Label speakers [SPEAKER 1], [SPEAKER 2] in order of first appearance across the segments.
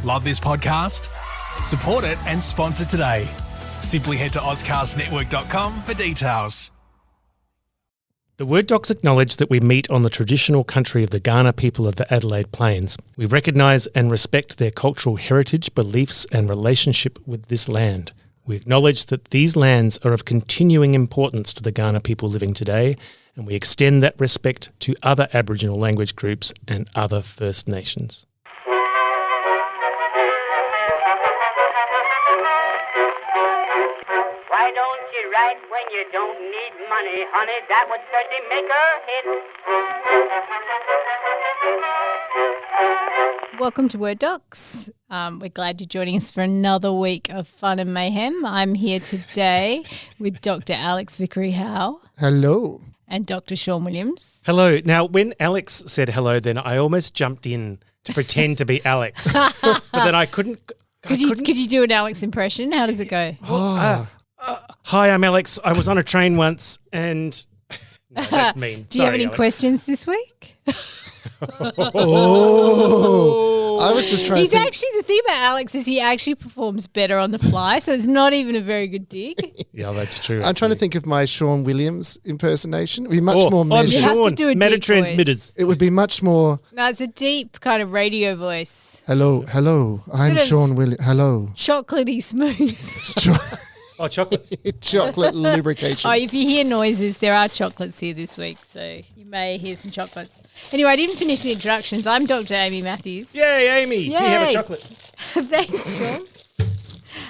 [SPEAKER 1] Love this podcast? Support it and sponsor today. Simply head to ozcastnetwork.com for details.
[SPEAKER 2] The Word Docs acknowledge that we meet on the traditional country of the Kaurna people of the Adelaide Plains. We recognise and respect their cultural heritage, beliefs and relationship with this land. We acknowledge that these lands are of continuing importance to the Kaurna people living today, and we extend that respect to other Aboriginal language groups and other First Nations.
[SPEAKER 3] Why don't you write when you don't need money, honey? That would certainly make a hit.
[SPEAKER 4] Welcome to Word Docs. We're glad you're joining us for another week of fun and mayhem. I'm here today with Dr. Alex Vickery-Howe.
[SPEAKER 5] Hello.
[SPEAKER 4] And Dr. Sean Williams.
[SPEAKER 2] Hello. Now, when Alex said hello, then I almost jumped in to pretend to be Alex, but then I couldn't.
[SPEAKER 4] Could you do an Alex impression? How does it go?
[SPEAKER 2] Hi, I'm Alex. I was on a train once and... No, that's mean.
[SPEAKER 4] Do you have any questions this week?
[SPEAKER 5] Oh, I was just trying to think.
[SPEAKER 4] The thing about Alex is he actually performs better on the fly, so it's not even a very good dig.
[SPEAKER 2] Yeah, that's true.
[SPEAKER 5] I'm trying to think of my Sean Williams impersonation. It would be much more
[SPEAKER 2] I'm
[SPEAKER 5] measured.
[SPEAKER 4] You have to
[SPEAKER 2] Sean,
[SPEAKER 4] do a deep
[SPEAKER 2] meta-transmitters.
[SPEAKER 5] It would be much more,
[SPEAKER 4] No, it's a deep kind of radio voice.
[SPEAKER 5] hello, I'm
[SPEAKER 4] Sort of-
[SPEAKER 5] Sean Williams. Hello.
[SPEAKER 4] Chocolatey smooth.
[SPEAKER 2] Oh, chocolates.
[SPEAKER 5] Chocolate lubrication.
[SPEAKER 4] Oh, if you hear noises, there are chocolates here this week, so you may hear some chocolates. Anyway, I didn't finish the introductions. I'm Dr. Amy Matthews.
[SPEAKER 2] Yay, Amy. You have a
[SPEAKER 4] Yay.
[SPEAKER 2] chocolate.
[SPEAKER 4] Thanks,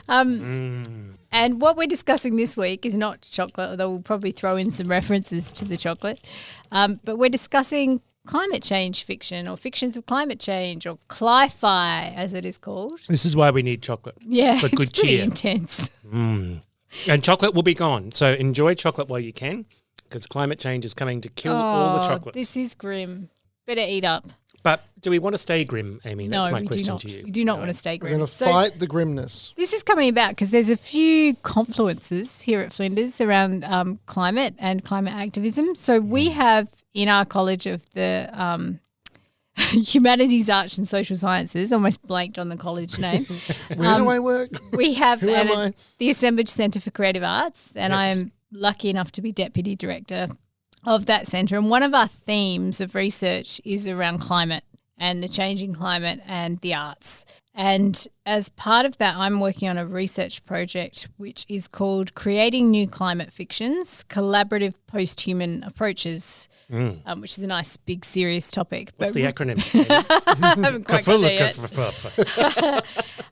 [SPEAKER 4] Sean. And what we're discussing this week is not chocolate, although we'll probably throw in some references to the chocolate. But we're discussing climate change fiction, or fictions of climate change, or cli-fi, as it is called.
[SPEAKER 2] This is why we need chocolate.
[SPEAKER 4] Yeah,
[SPEAKER 2] For
[SPEAKER 4] it's
[SPEAKER 2] good
[SPEAKER 4] pretty
[SPEAKER 2] cheer.
[SPEAKER 4] intense.
[SPEAKER 2] And chocolate will be gone. So enjoy chocolate while you can, because climate change is coming to kill all the chocolates.
[SPEAKER 4] This is grim. Better eat up.
[SPEAKER 2] But do we want to stay grim, Amy? That's
[SPEAKER 4] No,
[SPEAKER 2] my
[SPEAKER 4] we
[SPEAKER 2] question
[SPEAKER 4] do not.
[SPEAKER 2] to you.
[SPEAKER 4] We do not want to stay
[SPEAKER 5] We're
[SPEAKER 4] grim.
[SPEAKER 5] going to fight the grimness.
[SPEAKER 4] This is coming about because there's a few confluences here at Flinders around climate and climate activism. So we have in our College of the Humanities, Arts and Social Sciences, almost blanked on the college name.
[SPEAKER 5] Where do I work?
[SPEAKER 4] We have
[SPEAKER 5] Who am I?
[SPEAKER 4] the Assemblage Centre for Creative Arts, and
[SPEAKER 2] Yes.
[SPEAKER 4] I am lucky enough to be Deputy Director of that centre. And one of our themes of research is around climate and the changing climate and the arts. And as part of that, I'm working on a research project which is called Creating New Climate Fictions, Collaborative Post-Human Approaches, which is a nice, big, serious topic.
[SPEAKER 2] What's the acronym?
[SPEAKER 4] I haven't quite got there yet.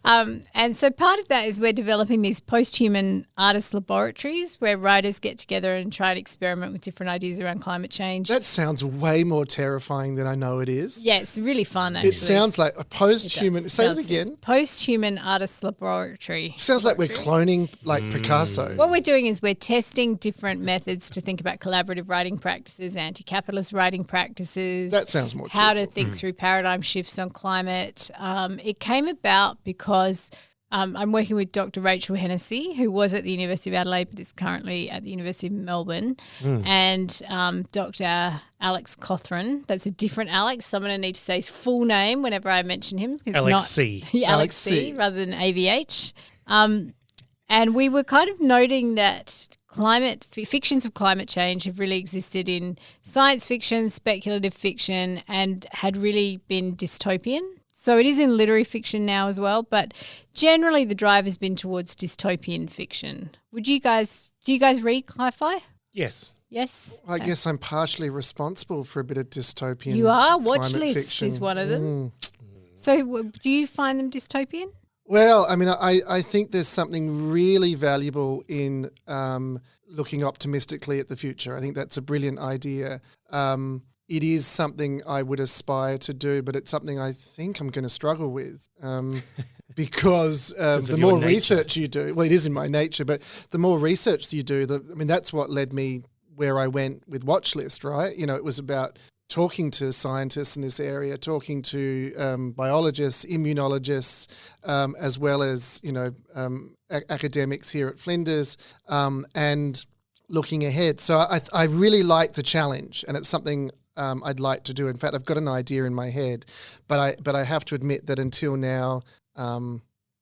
[SPEAKER 2] Amy?
[SPEAKER 4] And so part of that is we're developing these post-human artist laboratories where writers get together and try to experiment with different ideas around climate change.
[SPEAKER 5] That sounds way more terrifying than I know it is.
[SPEAKER 4] Yeah, it's really fun, actually.
[SPEAKER 5] It sounds like a post-human.
[SPEAKER 4] does.
[SPEAKER 5] Say it
[SPEAKER 4] Sounds-
[SPEAKER 5] again.
[SPEAKER 4] Post-human artist laboratory.
[SPEAKER 5] Sounds like we're cloning like Picasso.
[SPEAKER 4] What we're doing is we're testing different methods to think about collaborative writing practices, anti-capitalist writing practices.
[SPEAKER 5] That sounds more
[SPEAKER 4] how to
[SPEAKER 5] cheerful.
[SPEAKER 4] think through paradigm shifts on climate. It came about because I'm working with Dr. Rachel Hennessy, who was at the University of Adelaide but is currently at the University of Melbourne, and Dr. Alex Cothran. That's a different Alex, so I'm going to need to say his full name whenever I mention him. It's
[SPEAKER 2] Alex
[SPEAKER 4] not,
[SPEAKER 2] C.
[SPEAKER 4] Yeah, Alex C. rather than AVH. And we were kind of noting that fictions of climate change have really existed in science fiction, speculative fiction, and had really been dystopian. So it is in literary fiction now as well, but generally the drive has been towards dystopian fiction. Do you guys read sci-fi?
[SPEAKER 2] Yes.
[SPEAKER 4] Yes?
[SPEAKER 5] I guess I'm partially responsible for a bit of dystopian.
[SPEAKER 4] You are?
[SPEAKER 5] climate
[SPEAKER 4] Watchlist
[SPEAKER 5] fiction.
[SPEAKER 4] is one of them. So do you find them dystopian?
[SPEAKER 5] Well, I mean, I think there's something really valuable in looking optimistically at the future. I think that's a brilliant idea. It is something I would aspire to do, but it's something I think I'm going to struggle with because the
[SPEAKER 2] of
[SPEAKER 5] more
[SPEAKER 2] your nature.
[SPEAKER 5] research you do, well, it is in my nature, but the more research you do, that's what led me where I went with Watchlist, right? You know, it was about talking to scientists in this area, talking to biologists, immunologists, as well as, academics here at Flinders, and looking ahead. So I really like the challenge, and it's something I'd like to do. In fact, I've got an idea in my head, but I have to admit that until now,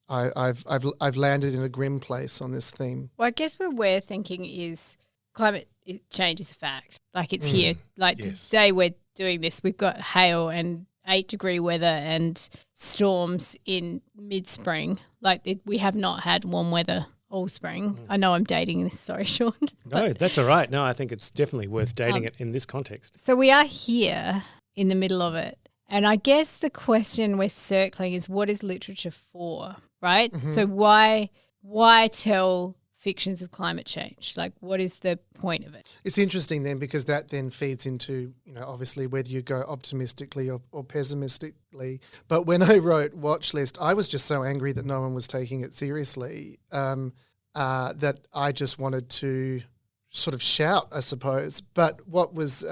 [SPEAKER 5] I've landed in a grim place on this theme.
[SPEAKER 4] Well, I guess what we're thinking is climate change is a fact. Like it's here. Like today we're doing this. We've got hail and 8-degree weather and storms in mid-spring. Like we have not had warm weather all spring. I know I'm dating this. Sorry, Sean.
[SPEAKER 2] No, that's all right. No, I think it's definitely worth dating it in this context.
[SPEAKER 4] So we are here in the middle of it. And I guess the question we're circling is, what is literature for, right? So why tell fictions of climate change? Like, what is the point of it?
[SPEAKER 5] It's interesting then, because that then feeds into, obviously whether you go optimistically or pessimistically. But when I wrote Watch List, I was just so angry that no one was taking it seriously that I just wanted to sort of shout, I suppose. But what was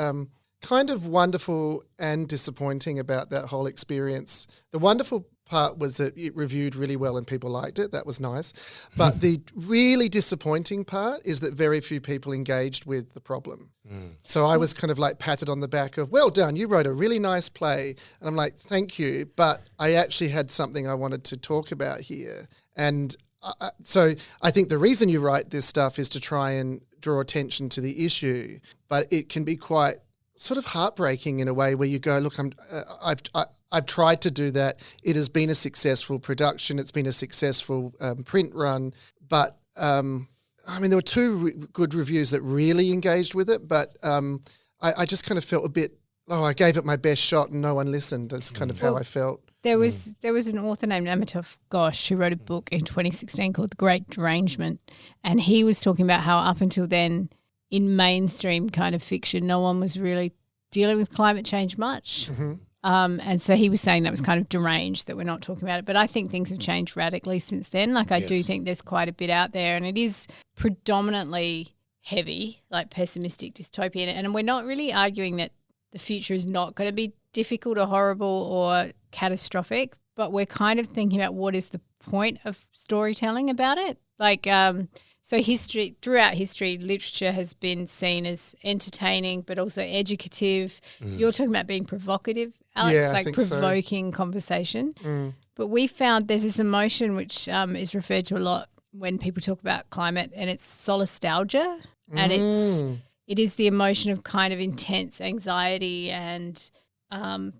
[SPEAKER 5] kind of wonderful and disappointing about that whole experience, the wonderful part was that it reviewed really well and people liked it. That was nice. But the really disappointing part is that very few people engaged with the problem. So I was kind of like patted on the back of, well done, you wrote a really nice play. And I'm like, thank you, but I actually had something I wanted to talk about here. And so I think the reason you write this stuff is to try and draw attention to the issue, but it can be quite sort of heartbreaking in a way where you go, look, I've tried to do that. It has been a successful production. It's been a successful print run. But, there were two good reviews that really engaged with it. But I just kind of felt a bit, I gave it my best shot and no one listened. That's kind of how I felt.
[SPEAKER 4] There was an author named Amitov Ghosh who wrote a book in 2016 called The Great Derangement. And he was talking about how up until then, in mainstream kind of fiction, no one was really dealing with climate change much. And so he was saying that was kind of deranged, that we're not talking about it. But I think things have changed radically since then. Like I do think there's quite a bit out there, and it is predominantly heavy, like pessimistic, dystopian. And we're not really arguing that the future is not going to be difficult or horrible or catastrophic, but we're kind of thinking about what is the point of storytelling about it. Like so throughout history, literature has been seen as entertaining but also educative. You're talking about being provocative, Alex,
[SPEAKER 5] Yeah, I
[SPEAKER 4] like
[SPEAKER 5] think so.
[SPEAKER 4] provoking conversation. But we found there's this emotion which is referred to a lot when people talk about climate, and it's solastalgia. And it is the emotion of kind of intense anxiety, and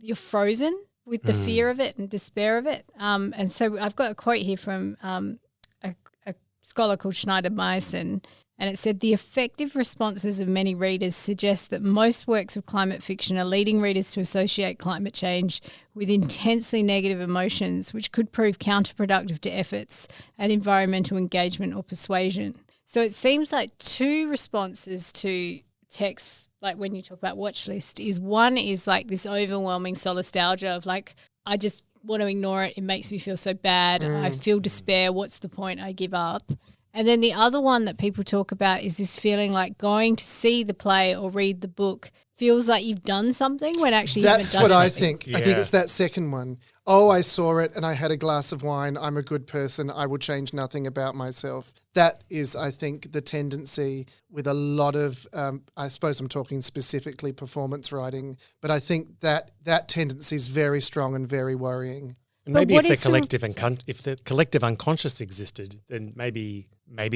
[SPEAKER 4] you're frozen with the fear of it and despair of it. And so I've got a quote here from a scholar called Schneider Meissen, and it said, the effective responses of many readers suggest that most works of climate fiction are leading readers to associate climate change with intensely negative emotions, which could prove counterproductive to efforts at environmental engagement or persuasion. So it seems like two responses to texts, like when you talk about Watch List, is one is like this overwhelming solastalgia of like, I just want to ignore it. It makes me feel so bad. I feel despair. What's the point? I give up. And then the other one that people talk about is this feeling like going to see the play or read the book feels like you've done something when actually you haven't done anything.
[SPEAKER 5] That's what I think. I think it's that second one. Oh, I saw it and I had a glass of wine. I'm a good person. I will change nothing about myself. That is, I think, the tendency with a lot of, I suppose I'm talking specifically performance writing, but I think that tendency is very strong and very worrying.
[SPEAKER 2] And maybe if the collective unconscious existed, then maybe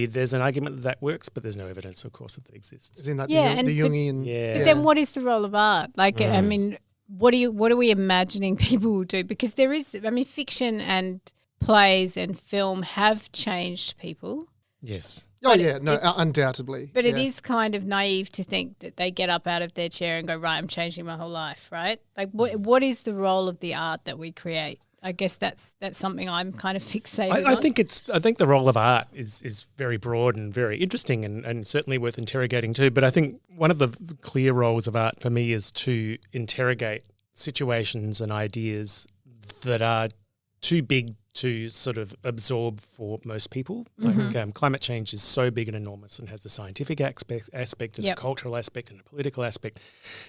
[SPEAKER 2] there's an argument that works, but there's no evidence, of course, that exists.
[SPEAKER 5] Is in that the Jungian.
[SPEAKER 4] But then what is the role of art? Like, I mean, what are we imagining people will do? Because there is, fiction and plays and film have changed people.
[SPEAKER 2] Yes.
[SPEAKER 5] Undoubtedly.
[SPEAKER 4] But it is kind of naive to think that they get up out of their chair and go, right, I'm changing my whole life, right? Like, what is the role of the art that we create? I guess that's something I'm kind of fixated on.
[SPEAKER 2] I think the role of art is very broad and very interesting and certainly worth interrogating too. But I think one of the clear roles of art for me is to interrogate situations and ideas that are too big to sort of absorb for most people. Like climate change is so big and enormous and has a scientific aspect and a cultural aspect and a political aspect.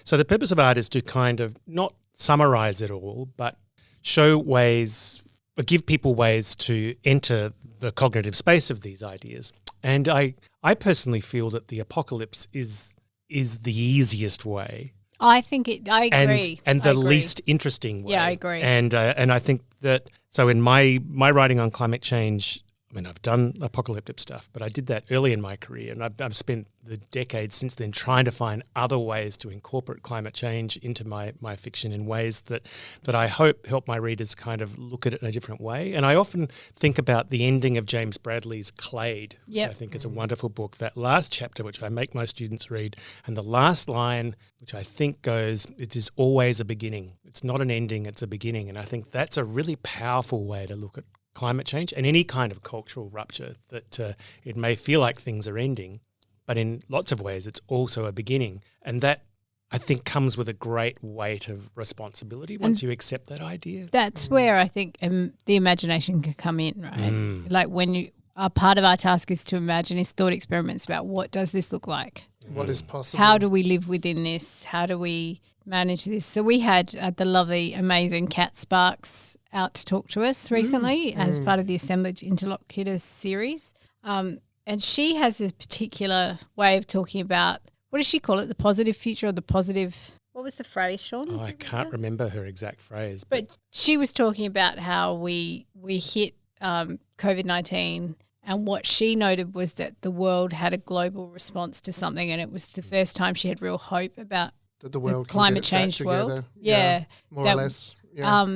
[SPEAKER 2] So the purpose of art is to kind of not summarize it all, but show ways, or give people ways to enter the cognitive space of these ideas. And I personally feel that the apocalypse is the easiest way
[SPEAKER 4] I think I agree.
[SPEAKER 2] And the
[SPEAKER 4] I agree.
[SPEAKER 2] least interesting way.
[SPEAKER 4] Yeah, I agree.
[SPEAKER 2] And I think that, so in my writing on climate change, I mean, I've done apocalyptic stuff, but I did that early in my career, and I've spent the decades since then trying to find other ways to incorporate climate change into my fiction in ways that I hope help my readers kind of look at it in a different way. And I often think about the ending of James Bradley's Clade, which I think is a wonderful book. That last chapter, which I make my students read, and the last line, which I think goes, "It is always a beginning. It's not an ending, it's a beginning." And I think that's a really powerful way to look at climate change and any kind of cultural rupture, that it may feel like things are ending, but in lots of ways it's also a beginning. And that, I think, comes with a great weight of responsibility once you accept that idea.
[SPEAKER 4] That's where I think the imagination can come in, right? Like when part of our task is to imagine, is thought experiments about what does this look like?
[SPEAKER 5] What is possible?
[SPEAKER 4] How do we live within this? How do we manage this? So we had the lovely, amazing Kat Sparks out to talk to us recently as part of the Assemblage Interlocutors series. And she has this particular way of talking about, what does she call it, the positive future or the positive, what was the phrase, Sean?
[SPEAKER 2] Oh, I can't remember her exact phrase.
[SPEAKER 4] But she was talking about how we hit COVID-19, and what she noted was that the world had a global response to something, and it was the first time she had real hope about
[SPEAKER 5] that the world can
[SPEAKER 4] climate
[SPEAKER 5] get its act
[SPEAKER 4] change
[SPEAKER 5] together.
[SPEAKER 4] world.
[SPEAKER 5] More or less. Yeah.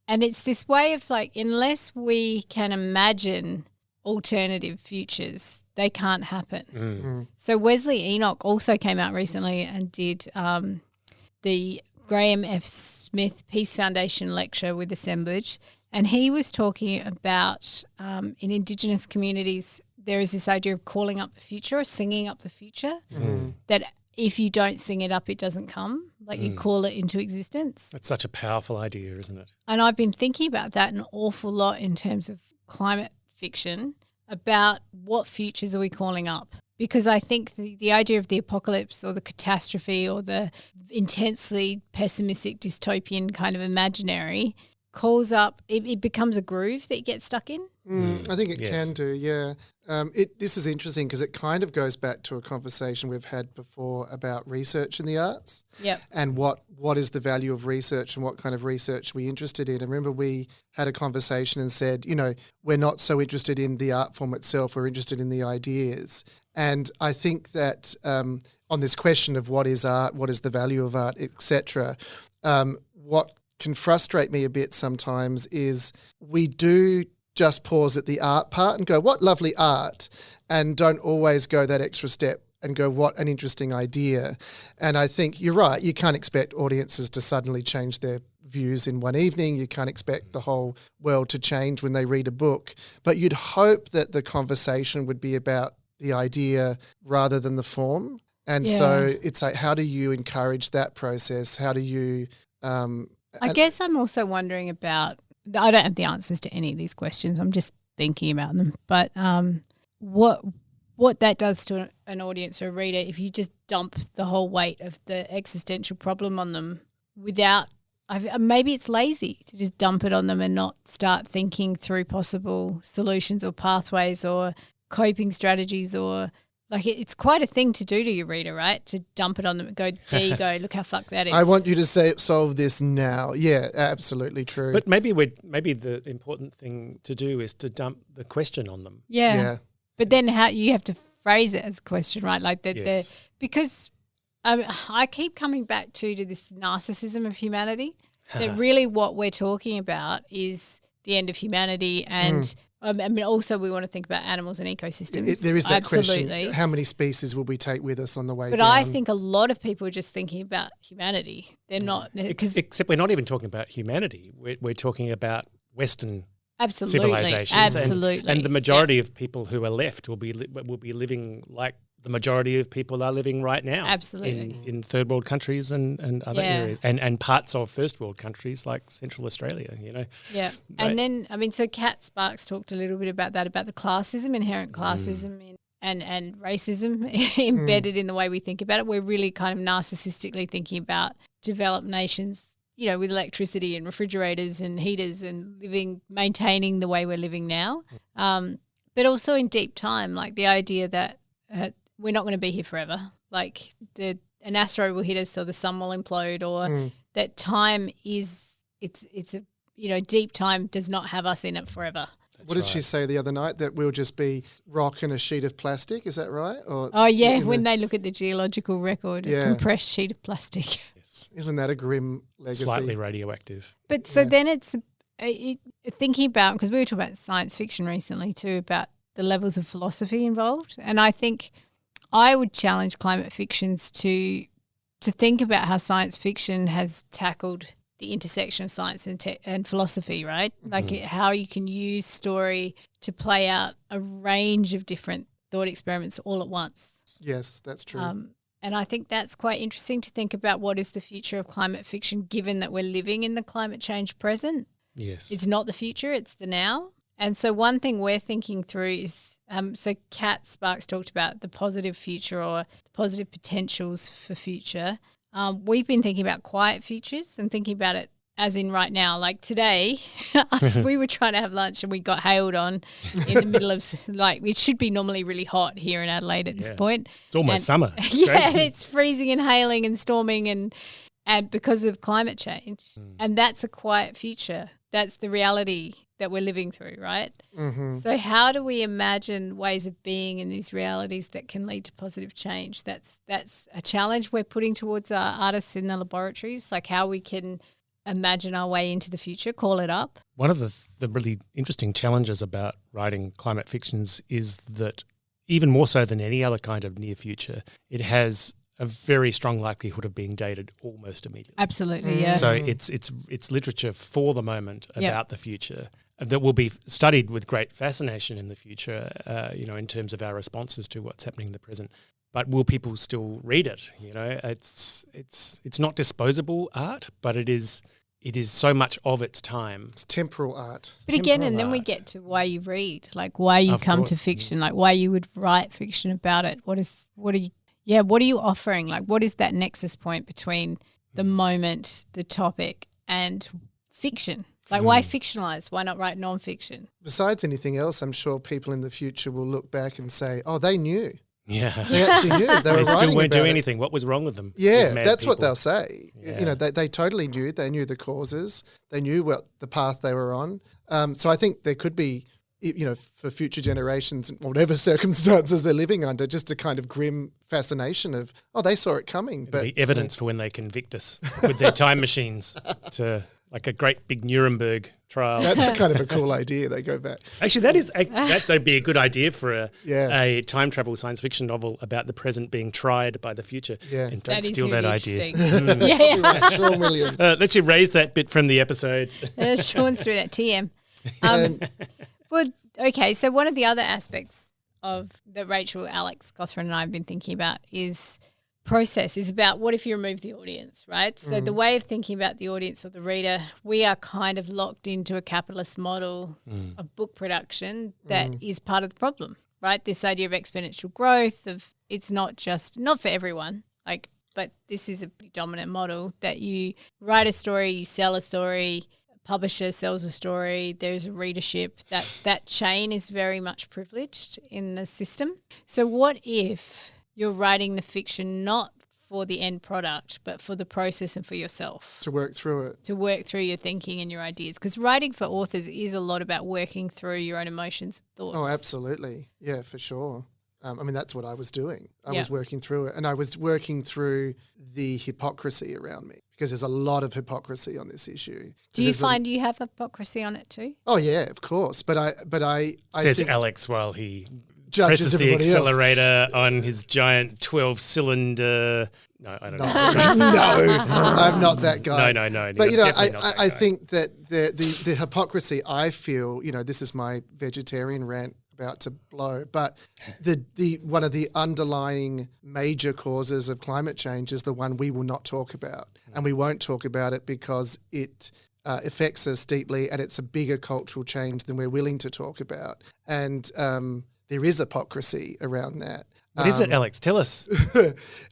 [SPEAKER 4] And it's this way of like, unless we can imagine alternative futures, they can't happen. So Wesley Enoch also came out recently and did the Graham F. Smith Peace Foundation lecture with Assemblage, and he was talking about in Indigenous communities there is this idea of calling up the future or singing up the future, that if you don't sing it up, it doesn't come. Like you call it into existence.
[SPEAKER 2] That's such a powerful idea, isn't it?
[SPEAKER 4] And I've been thinking about that an awful lot in terms of climate fiction, about what futures are we calling up? Because I think the idea of the apocalypse or the catastrophe or the intensely pessimistic dystopian kind of imaginary calls up, it becomes a groove that you get stuck in.
[SPEAKER 5] I think it can do, yeah. This is interesting because it kind of goes back to a conversation we've had before about research in the arts.
[SPEAKER 4] Yep.
[SPEAKER 5] And what is the value of research and what kind of research we're interested in. And remember we had a conversation and said, we're not so interested in the art form itself, we're interested in the ideas. And I think that on this question of what is art, what is the value of art, etc., what can frustrate me a bit sometimes is we do just pause at the art part and go, what lovely art, and don't always go that extra step and go, what an interesting idea. And I think you're right, you can't expect audiences to suddenly change their views in one evening. You can't expect the whole world to change when they read a book. But you'd hope that the conversation would be about the idea rather than the form. And so it's like, how do you encourage that process? How do you...
[SPEAKER 4] I guess I'm also wondering about, I don't have the answers to any of these questions. I'm just thinking about them. But what that does to an audience or a reader if you just dump the whole weight of the existential problem on them without, maybe it's lazy to just dump it on them and not start thinking through possible solutions or pathways or coping strategies, or like it's quite a thing to do to your reader, right? To dump it on them and go, there you go, look how fucked that is.
[SPEAKER 5] I want you to solve this now. Yeah, absolutely true.
[SPEAKER 2] But maybe the important thing to do is to dump the question on them.
[SPEAKER 4] Yeah. But then how you have to phrase it as a question, right? Like because I keep coming back to this narcissism of humanity, that really what we're talking about is the end of humanity, and I mean, also we want to think about animals and ecosystems.
[SPEAKER 5] There is that
[SPEAKER 4] Absolutely.
[SPEAKER 5] question, how many species will we take with us on the way
[SPEAKER 4] but
[SPEAKER 5] down?
[SPEAKER 4] I think a lot of people are just thinking about humanity. They're not.
[SPEAKER 2] Except we're not even talking about humanity. We're talking about Western
[SPEAKER 4] Absolutely.
[SPEAKER 2] civilizations.
[SPEAKER 4] Absolutely.
[SPEAKER 2] And the majority of people who are left will be living like the majority of people are living right now.
[SPEAKER 4] Absolutely.
[SPEAKER 2] In third world countries and other areas and parts of first world countries like Central Australia,
[SPEAKER 4] Yeah. And then, I mean, so Kat Sparks talked a little bit about that, about the classism, inherent classism and racism embedded in the way we think about it. We're really kind of narcissistically thinking about developed nations, with electricity and refrigerators and heaters and maintaining the way we're living now. But also in deep time, like the idea that we're not going to be here forever. Like the an asteroid will hit us or the sun will implode, or that time is it's a deep time does not have us in it forever.
[SPEAKER 5] What did she say the other night? That we'll just be rock and a sheet of plastic. Is that right? Or
[SPEAKER 4] when they look at the geological record, a compressed sheet of plastic.
[SPEAKER 2] Yes.
[SPEAKER 5] Isn't that a grim legacy?
[SPEAKER 2] Slightly radioactive.
[SPEAKER 4] But so then it's thinking about, because we were talking about science fiction recently too, about the levels of philosophy involved. And I think I would challenge climate fictions to think about how science fiction has tackled the intersection of science and philosophy, right? Like how you can use story to play out a range of different thought experiments all at once.
[SPEAKER 5] Yes, that's true.
[SPEAKER 4] And I think that's quite interesting to think about what is the future of climate fiction, given that we're living in the climate change present.
[SPEAKER 2] Yes.
[SPEAKER 4] It's not the future, it's the now. And so one thing we're thinking through is, so Kat Sparks talked about the positive future or the positive potentials for future. We've been thinking about quiet futures and thinking about it as in right now. Like today, we were trying to have lunch and we got hailed on in the middle of, it should be normally really hot here in Adelaide at this point.
[SPEAKER 2] It's almost summer.
[SPEAKER 4] It's freezing and hailing and storming and because of climate change. And that's a quiet future. That's the reality that we're living through, right? Mm-hmm. So how do we imagine ways of being in these realities that can lead to positive change? That's a challenge we're putting towards our artists in the laboratories, like how we can imagine our way into the future, call it up.
[SPEAKER 2] One of the really interesting challenges about writing climate fictions is that even more so than any other kind of near future, it has a very strong likelihood of being dated almost immediately.
[SPEAKER 4] Absolutely, yeah.
[SPEAKER 2] So it's literature for the moment about the future that will be studied with great fascination in the future, in terms of our responses to what's happening in the present. But will people still read it? It's not disposable art, but it is so much of its time.
[SPEAKER 5] It's temporal art.
[SPEAKER 4] But again, and then we get to why you read, like why you come to fiction, like why you would write fiction about it. What are you offering? Like, what is that nexus point between the moment, the topic, and fiction? Like, why fictionalize? Why not write non-fiction?
[SPEAKER 5] Besides anything else, I'm sure people in the future will look back and say, oh, they knew.
[SPEAKER 2] Yeah.
[SPEAKER 5] They actually knew. They were
[SPEAKER 2] They still
[SPEAKER 5] writing
[SPEAKER 2] weren't doing
[SPEAKER 5] about it.
[SPEAKER 2] anything. What was wrong with them?
[SPEAKER 5] Yeah,
[SPEAKER 2] These mad
[SPEAKER 5] that's what
[SPEAKER 2] people.
[SPEAKER 5] they'll say.
[SPEAKER 2] Yeah.
[SPEAKER 5] They totally knew. They knew the causes. They knew what the path they were on. So I think there could be, for future generations, whatever circumstances they're living under, just a kind of grim fascination of, oh, they saw it coming.
[SPEAKER 2] But be evidence for when they convict us with their time machines to like a great big Nuremberg trial.
[SPEAKER 5] That's a kind of a cool idea. They go back.
[SPEAKER 2] Actually, that'd be a good idea for a time travel science fiction novel about the present being tried by the future.
[SPEAKER 5] Yeah.
[SPEAKER 2] And don't
[SPEAKER 4] That is
[SPEAKER 2] steal
[SPEAKER 4] really
[SPEAKER 2] that idea.
[SPEAKER 5] Right, Sean Williams.
[SPEAKER 2] Let's erase that bit from the episode.
[SPEAKER 4] Sean's through that TM. Well, okay, so one of the other aspects of that Rachel, Alex, Gothran and I have been thinking about is process, is about what if you remove the audience, right? So the way of thinking about the audience or the reader, we are kind of locked into a capitalist model of book production that is part of the problem, right? This idea of exponential growth, of it's not for everyone, but this is a pretty dominant model that you write a story, you sell a story, publisher sells a story, there's a readership, that chain is very much privileged in the system. So what if you're writing the fiction not for the end product, but for the process and for yourself?
[SPEAKER 5] To work through it.
[SPEAKER 4] To work through your thinking and your ideas. Because writing for authors is a lot about working through your own emotions and thoughts.
[SPEAKER 5] Oh, absolutely. Yeah, for sure. That's what I was doing. I was working through it, and I was working through the hypocrisy around me, because there's a lot of hypocrisy on this issue.
[SPEAKER 4] Do you find you have hypocrisy on it too?
[SPEAKER 5] Oh yeah, of course. But I
[SPEAKER 2] Says
[SPEAKER 5] think
[SPEAKER 2] Alex while he
[SPEAKER 5] judges
[SPEAKER 2] presses the
[SPEAKER 5] everybody else.
[SPEAKER 2] accelerator on his giant 12-cylinder. No, I don't know.
[SPEAKER 5] No, I'm not that guy.
[SPEAKER 2] No.
[SPEAKER 5] But
[SPEAKER 2] definitely not that
[SPEAKER 5] I
[SPEAKER 2] guy.
[SPEAKER 5] think that the hypocrisy, I feel, this is my vegetarian rant about to blow, but the one of the underlying major causes of climate change is the one we will not talk about, and we won't talk about it because it affects us deeply, and it's a bigger cultural change than we're willing to talk about. And there is hypocrisy around that.
[SPEAKER 2] What is it, Alex? Tell us.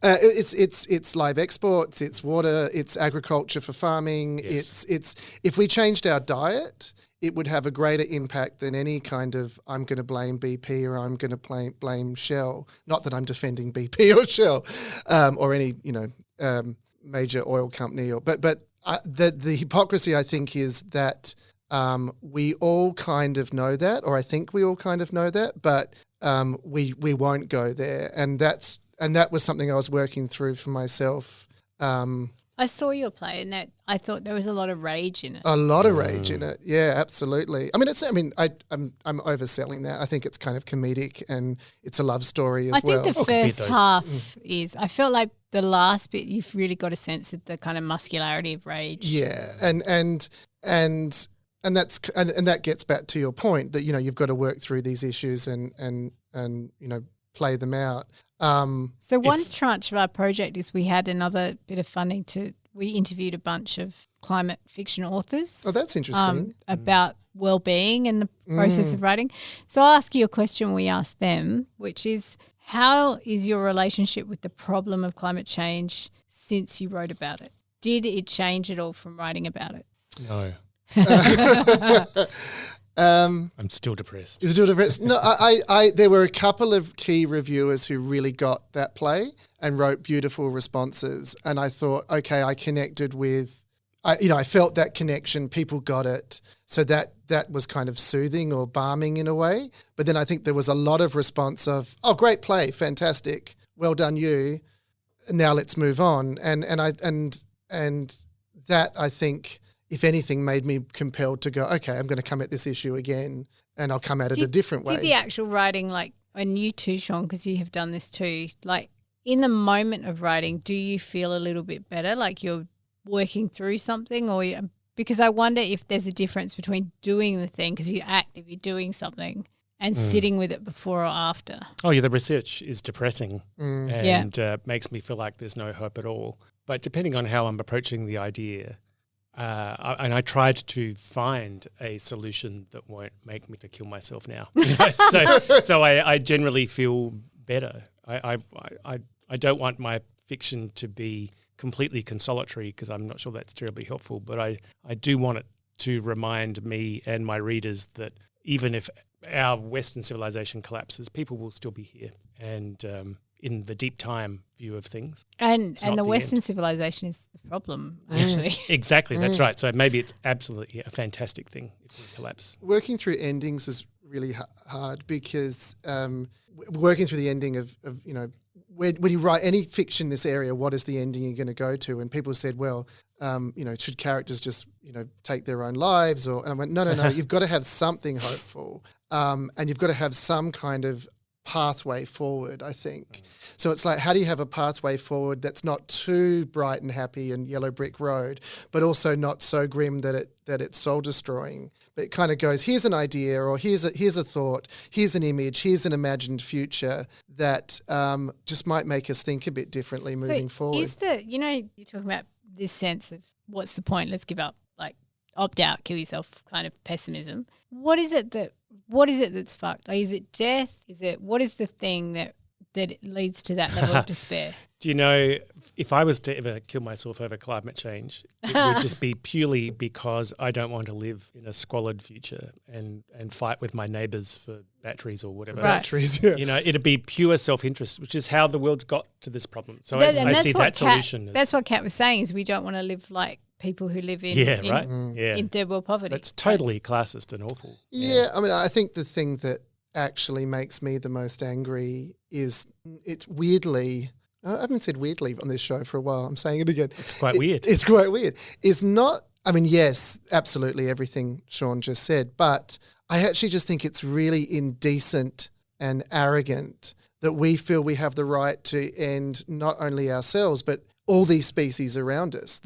[SPEAKER 5] It's live exports, it's water, it's agriculture for farming.
[SPEAKER 2] Yes.
[SPEAKER 5] It's if we changed our diet, it would have a greater impact than any kind of I'm going to blame BP or I'm going to blame Shell. Not that I'm defending BP or Shell or any major oil company. But the hypocrisy I think is that we all kind of know that, or I think we all kind of know that, but we won't go there, and that was something I was working through for myself.
[SPEAKER 4] I saw your play, and that I thought there was a lot of rage in it.
[SPEAKER 5] A lot of rage in it, yeah, absolutely. I'm overselling that. I think it's kind of comedic, and it's a love story as well.
[SPEAKER 4] I think the first half is. I felt like the last bit, you've really got a sense of the kind of muscularity of rage.
[SPEAKER 5] Yeah, and that gets back to your point that you've got to work through these issues and play them out.
[SPEAKER 4] So one tranche of our project is we had another bit of funding we interviewed a bunch of climate fiction authors.
[SPEAKER 5] Oh, that's interesting.
[SPEAKER 4] About well-being and the process of writing. So I'll ask you a question we asked them, which is, how is your relationship with the problem of climate change since you wrote about it? Did it change at all from writing about it?
[SPEAKER 2] No. I'm still depressed.
[SPEAKER 5] Is it still depressed? No, I there were a couple of key reviewers who really got that play and wrote beautiful responses, and I thought, okay, I connected with, I felt that connection. People got it, so that was kind of soothing or balming in a way. But then I think there was a lot of response of, oh, great play, fantastic, well done, you. Now let's move on, and that I think, if anything, made me compelled to go, okay, I'm going to come at this issue again, and I'll come at it a different way.
[SPEAKER 4] Did the actual writing, and you too, Sean, because you have done this too, in the moment of writing, do you feel a little bit better, like you're working through something? Because I wonder if there's a difference between doing the thing, because you're active, you're doing something, and sitting with it before or after.
[SPEAKER 2] Oh, yeah, the research is depressing and makes me feel like there's no hope at all. But depending on how I'm approaching the idea, and I tried to find a solution that won't make me to kill myself now. So I generally feel better. I don't want my fiction to be completely consolatory, because I'm not sure that's terribly helpful, but I do want it to remind me and my readers that even if our Western civilization collapses, people will still be here. And in the deep time view of things. And
[SPEAKER 4] the Western civilization is the problem, actually.
[SPEAKER 2] Exactly, that's right. So maybe it's absolutely a fantastic thing if we collapse.
[SPEAKER 5] Working through endings is really hard, because working through the ending of when you write any fiction in this area, what is the ending you're going to go to? And people said, well, should characters just, take their own lives? And I went, no, you've got to have something hopeful, and you've got to have some kind of pathway forward, I think. So it's like, how do you have a pathway forward that's not too bright and happy and yellow brick road, but also not so grim that it's soul destroying? But it kind of goes, here's an idea, or here's a thought, here's an image, here's an imagined future that just might make us think a bit differently moving forward.
[SPEAKER 4] Is you're talking about this sense of what's the point? Let's give up, opt out, kill yourself kind of pessimism. What is it that's fucked? Is it death? What is the thing that leads to that level of despair?
[SPEAKER 2] Do you know, if I was to ever kill myself over climate change, it would just be purely because I don't want to live in a squalid future and fight with my neighbours for batteries or whatever.
[SPEAKER 5] Right. Batteries, yeah.
[SPEAKER 2] It'd be pure self-interest, which is how the world's got to this problem. So I see that solution.
[SPEAKER 4] That's what Kat was saying, is we don't want to live like people who live in third world poverty.
[SPEAKER 2] So it's totally classist and awful.
[SPEAKER 5] Yeah, I mean, I think the thing that actually makes me the most angry is it's weirdly, I haven't said weirdly on this show for a while, I'm saying it again.
[SPEAKER 2] It's quite weird.
[SPEAKER 5] It's quite weird. It's not, I mean, yes, absolutely everything Sean just said, but I actually just think it's really indecent and arrogant that we feel we have the right to end not only ourselves, but all these species around us.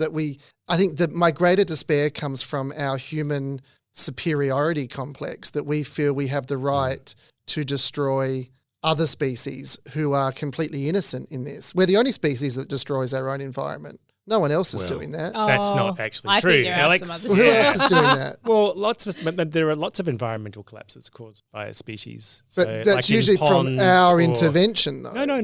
[SPEAKER 5] I think that my greater despair comes from our human superiority complex, that we feel we have the right to destroy other species who are completely innocent in this. We're the only species that destroys our own environment. No one else is
[SPEAKER 2] Well,
[SPEAKER 5] doing that.
[SPEAKER 2] That's not actually
[SPEAKER 4] I
[SPEAKER 2] true,
[SPEAKER 4] think there are
[SPEAKER 2] Alex.
[SPEAKER 4] some
[SPEAKER 5] Who
[SPEAKER 4] others.
[SPEAKER 5] else is doing that?
[SPEAKER 2] Well, there are lots of environmental collapses caused by a species.
[SPEAKER 5] But
[SPEAKER 2] So,
[SPEAKER 5] that's
[SPEAKER 2] like in
[SPEAKER 5] usually from
[SPEAKER 2] ponds
[SPEAKER 5] our
[SPEAKER 2] or-
[SPEAKER 5] intervention, though.
[SPEAKER 2] No.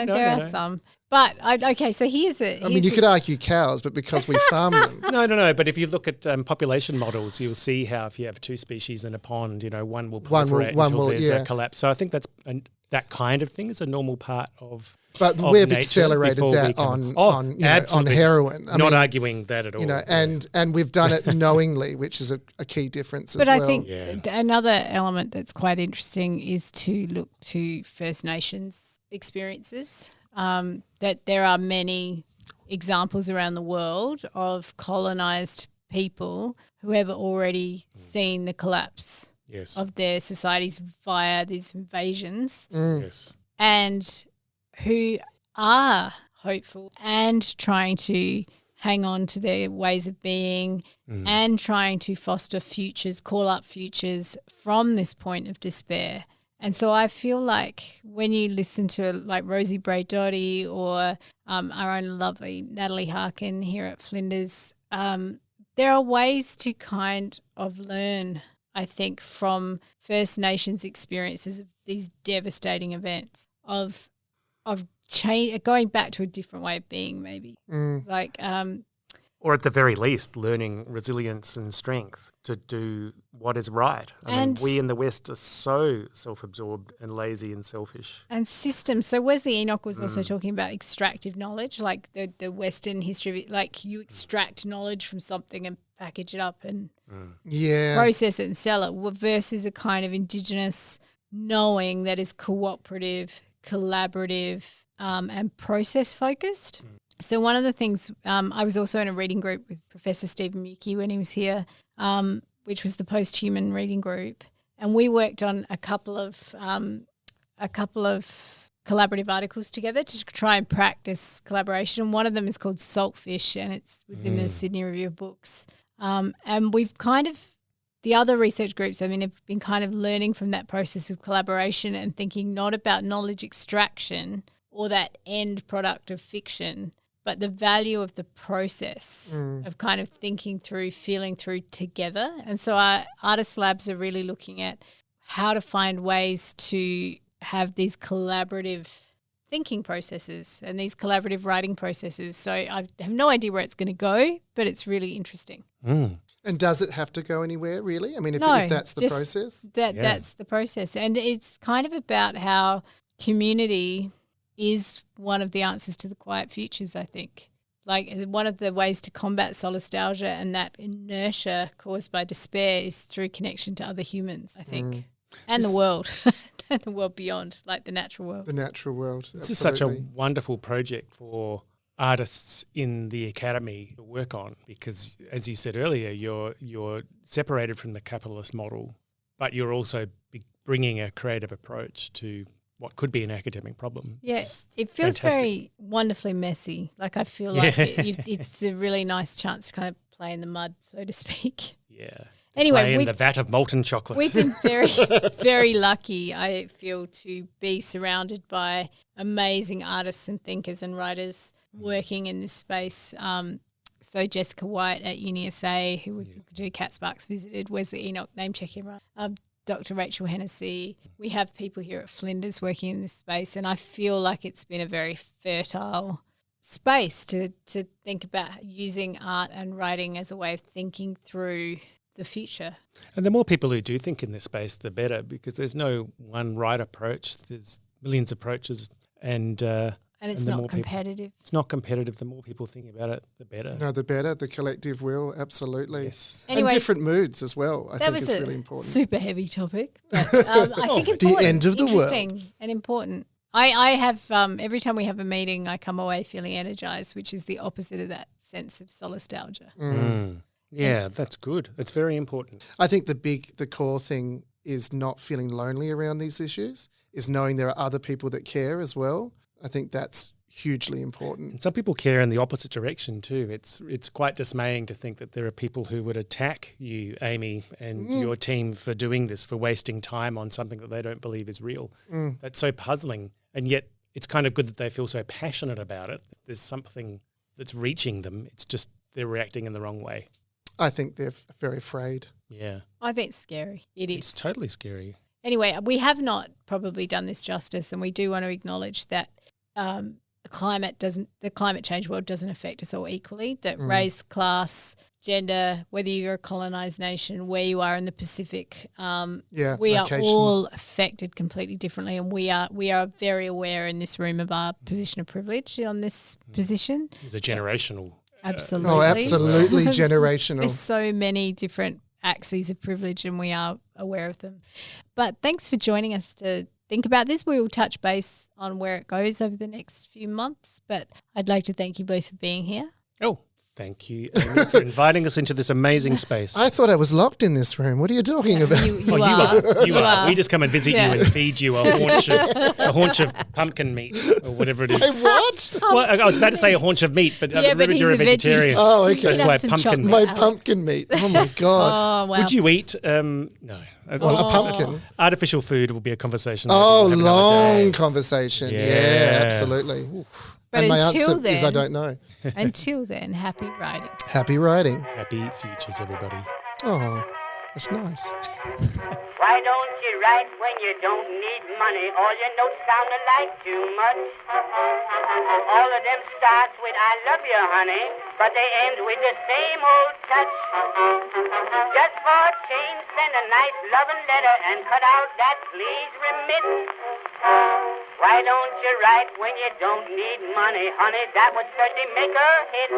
[SPEAKER 4] There are some. But, okay, so here's it.
[SPEAKER 5] I mean, you could argue cows, but because we farm them.
[SPEAKER 2] No. But if you look at population models, you'll see how if you have two species in a pond, one will
[SPEAKER 5] One will-
[SPEAKER 2] proliferate
[SPEAKER 5] one
[SPEAKER 2] until
[SPEAKER 5] will-
[SPEAKER 2] there's
[SPEAKER 5] yeah.
[SPEAKER 2] a collapse. So I think that kind of thing is a normal part of.
[SPEAKER 5] But
[SPEAKER 2] of
[SPEAKER 5] we've
[SPEAKER 2] nature
[SPEAKER 5] accelerated
[SPEAKER 2] before
[SPEAKER 5] that
[SPEAKER 2] we can-
[SPEAKER 5] on on
[SPEAKER 2] absolutely.
[SPEAKER 5] heroin. I
[SPEAKER 2] Not
[SPEAKER 5] mean,
[SPEAKER 2] arguing that at all.
[SPEAKER 5] and we've done it knowingly, which is a key difference
[SPEAKER 4] But
[SPEAKER 5] as well.
[SPEAKER 4] I think
[SPEAKER 2] Yeah.
[SPEAKER 4] another element that's quite interesting is to look to First Nations experiences. That there are many examples around the world of colonised people who have already seen the collapse
[SPEAKER 2] Yes.
[SPEAKER 4] of their societies via these invasions
[SPEAKER 2] Yes.
[SPEAKER 4] and who are hopeful and trying to hang on to their ways of being and trying to foster futures, call up futures from this point of despair. And so I feel like when you listen to like Rosie Bray-Dotty or our own lovely Natalie Harkin here at Flinders, there are ways to kind of learn, I think, from First Nations experiences of these devastating events of change, going back to a different way of being, maybe. Like,
[SPEAKER 2] Or at the very least, learning resilience and strength to do what is right. I mean, we in the West are so self-absorbed and lazy and selfish.
[SPEAKER 4] and systems. So Wesley Enoch was also talking about extractive knowledge, like the Western history of it, like you extract knowledge from something and package it up and process it and sell it, versus a kind of Indigenous knowing that is cooperative, collaborative, and process focused. So one of the things, I was also in a reading group with Professor Stephen Mukey when he was here, which was the post-human reading group, and we worked on a couple of collaborative articles together to try and practice collaboration. One of them is called Saltfish, and it was in the Sydney Review of Books. And we've kind of, the other research groups, I mean, have been kind of learning from that process of collaboration and thinking not about knowledge extraction or that end product of fiction, but the value of the process of kind of thinking through, feeling through together. And so our artist labs are really looking at how to find ways to have these collaborative thinking processes and these collaborative writing processes. So I have no idea where it's going to go, but it's really interesting.
[SPEAKER 5] And does it have to go anywhere, really? I mean, if that's the
[SPEAKER 4] just
[SPEAKER 5] process?
[SPEAKER 4] That's the process. And it's kind of about how community is one of the answers to the quiet futures, I think. Like one of the ways to combat solastalgia and that inertia caused by despair is through connection to other humans, I think, and the world, and the world beyond, like the natural world.
[SPEAKER 5] The natural world.
[SPEAKER 2] This is such a wonderful project for artists in the academy to work on because, as you said earlier, you're separated from the capitalist model, but you're also bringing a creative approach to what could be an academic problem.
[SPEAKER 4] Yeah, it feels
[SPEAKER 2] fantastic.
[SPEAKER 4] very wonderfully messy. Like I feel like it's a really nice chance to kind of play in the mud, so to speak.
[SPEAKER 2] Yeah.
[SPEAKER 4] Anyway,
[SPEAKER 2] Play in the vat of molten chocolate.
[SPEAKER 4] We've been very, very lucky, I feel, to be surrounded by amazing artists and thinkers and writers working in this space. So Jessica White at UniSA, who we do Cat Sparks visited, Wesley Enoch, name check everyone. Dr. Rachel Hennessy. We have people here at Flinders working in this space, and I feel like it's been a very fertile space to think about using art and writing as a way of thinking through the future.
[SPEAKER 2] And the more people who do think in this space, the better, because there's no one right approach. There's millions of approaches, and
[SPEAKER 4] it's
[SPEAKER 2] the
[SPEAKER 4] not
[SPEAKER 2] more people-
[SPEAKER 4] competitive.
[SPEAKER 2] it's not competitive. The more people think about it, the better.
[SPEAKER 5] No, the better, the collective will, absolutely.
[SPEAKER 2] Yes.
[SPEAKER 4] Anyway,
[SPEAKER 5] and different moods as well, I
[SPEAKER 4] that
[SPEAKER 5] think
[SPEAKER 4] was
[SPEAKER 5] is
[SPEAKER 4] a
[SPEAKER 5] really important.
[SPEAKER 4] super heavy topic, but I think important,
[SPEAKER 5] end of the world.
[SPEAKER 4] interesting and important. I have, every time we have a meeting, I come away feeling energized, which is the opposite of that sense of solastalgia.
[SPEAKER 2] Yeah, that's good. It's very important.
[SPEAKER 5] I think the core thing is not feeling lonely around these issues, is knowing there are other people that care as well. I think that's hugely important.
[SPEAKER 2] And some people care in the opposite direction too. It's quite dismaying to think that there are people who would attack you, Amy, and your team for doing this, for wasting time on something that they don't believe is real. That's so puzzling. And yet it's kind of good that they feel so passionate about it. There's something that's reaching them. It's just they're reacting in the wrong way.
[SPEAKER 5] I think they're very afraid.
[SPEAKER 2] Yeah.
[SPEAKER 4] I think it's scary. It is.
[SPEAKER 2] It's totally scary.
[SPEAKER 4] Anyway, we have not probably done this justice, and we do want to acknowledge that the climate change world doesn't affect us all equally. That race, class, gender, whether you're a colonised nation, where you are in the Pacific, we are all affected completely differently, and we are very aware in this room of our position of privilege on this position.
[SPEAKER 2] It's a generational.
[SPEAKER 4] Absolutely.
[SPEAKER 5] Oh, absolutely generational.
[SPEAKER 4] There's so many different axes of privilege, and we are aware of them. But thanks for joining us to think about this. We will touch base on where it goes over the next few months, but I'd like to thank you both for being here.
[SPEAKER 2] Oh, thank you, Amy, for inviting us into this amazing space.
[SPEAKER 5] I thought I was locked in this room. What are you talking about?
[SPEAKER 4] You are.
[SPEAKER 2] You are. We just come and visit you and feed you a haunch of pumpkin meat or whatever it is.
[SPEAKER 5] Hey, what?
[SPEAKER 2] Well, I was about to say a haunch of meat, but
[SPEAKER 4] but he's
[SPEAKER 2] you're a
[SPEAKER 4] a veggie.
[SPEAKER 2] vegetarian.
[SPEAKER 5] Oh, okay.
[SPEAKER 2] That's why
[SPEAKER 4] some
[SPEAKER 2] pumpkin
[SPEAKER 4] chocolate.
[SPEAKER 2] meat.
[SPEAKER 5] My
[SPEAKER 4] Alex.
[SPEAKER 5] pumpkin meat. Oh, my God.
[SPEAKER 4] Oh, wow.
[SPEAKER 2] Would you eat? No.
[SPEAKER 5] Well, a pumpkin.
[SPEAKER 2] Artificial food will be a conversation.
[SPEAKER 5] Oh,
[SPEAKER 2] maybe we'll have another
[SPEAKER 5] long
[SPEAKER 2] day.
[SPEAKER 5] conversation.
[SPEAKER 2] Yeah.
[SPEAKER 5] Yeah, absolutely. Oof.
[SPEAKER 4] But
[SPEAKER 5] And my
[SPEAKER 4] until
[SPEAKER 5] answer is I
[SPEAKER 4] then-
[SPEAKER 5] don't know.
[SPEAKER 4] Until then, happy writing.
[SPEAKER 5] Happy writing.
[SPEAKER 2] Happy futures, everybody.
[SPEAKER 5] Oh, that's nice.
[SPEAKER 3] Why don't you write when you don't need money? All your notes sound alike too much. All of them start with I love you, honey, but they end with the same old touch. Just for a change, send a nice loving letter and cut out that please remit. Why don't you write when you don't need money, honey? That would certainly make a hit.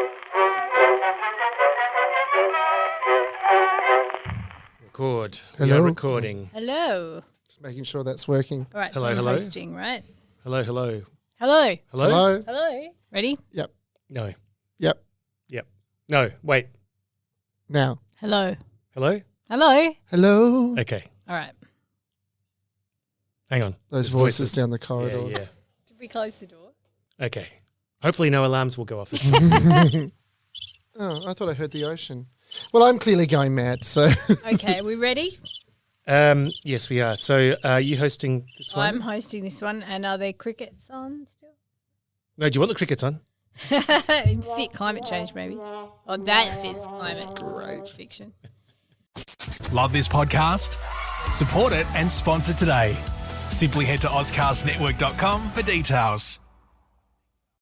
[SPEAKER 2] Record. We
[SPEAKER 5] Hello?
[SPEAKER 2] are recording.
[SPEAKER 4] Hello.
[SPEAKER 5] Just making sure that's working.
[SPEAKER 4] All right,
[SPEAKER 2] Hello,
[SPEAKER 4] so I'm
[SPEAKER 2] hello.
[SPEAKER 4] hosting, right?
[SPEAKER 2] Hello, hello.
[SPEAKER 4] Hello.
[SPEAKER 2] Hello?
[SPEAKER 5] Hello?
[SPEAKER 4] Hello. Ready?
[SPEAKER 5] Yep.
[SPEAKER 2] No.
[SPEAKER 5] Yep.
[SPEAKER 2] Yep. No, wait.
[SPEAKER 5] Now.
[SPEAKER 4] Hello.
[SPEAKER 2] Hello?
[SPEAKER 4] Hello.
[SPEAKER 5] Hello?
[SPEAKER 2] Okay.
[SPEAKER 4] All right.
[SPEAKER 2] Hang on.
[SPEAKER 5] Those
[SPEAKER 2] There's
[SPEAKER 5] voices down the corridor.
[SPEAKER 2] Yeah,
[SPEAKER 4] Did we close the door?
[SPEAKER 2] yeah. Okay. Hopefully no alarms will go off this time.
[SPEAKER 5] Oh, I thought I heard the ocean. Well, I'm clearly going mad, so.
[SPEAKER 4] Okay, are we ready?
[SPEAKER 2] Yes, we are. So are you hosting this one?
[SPEAKER 4] I'm hosting this one, and are there crickets on still?
[SPEAKER 2] No, do you want the crickets on?
[SPEAKER 4] Fit climate change, maybe. Or that fits climate
[SPEAKER 5] great.
[SPEAKER 4] fiction.
[SPEAKER 1] Love this podcast? Support it and sponsor today. Simply head to ozcastnetwork.com for details.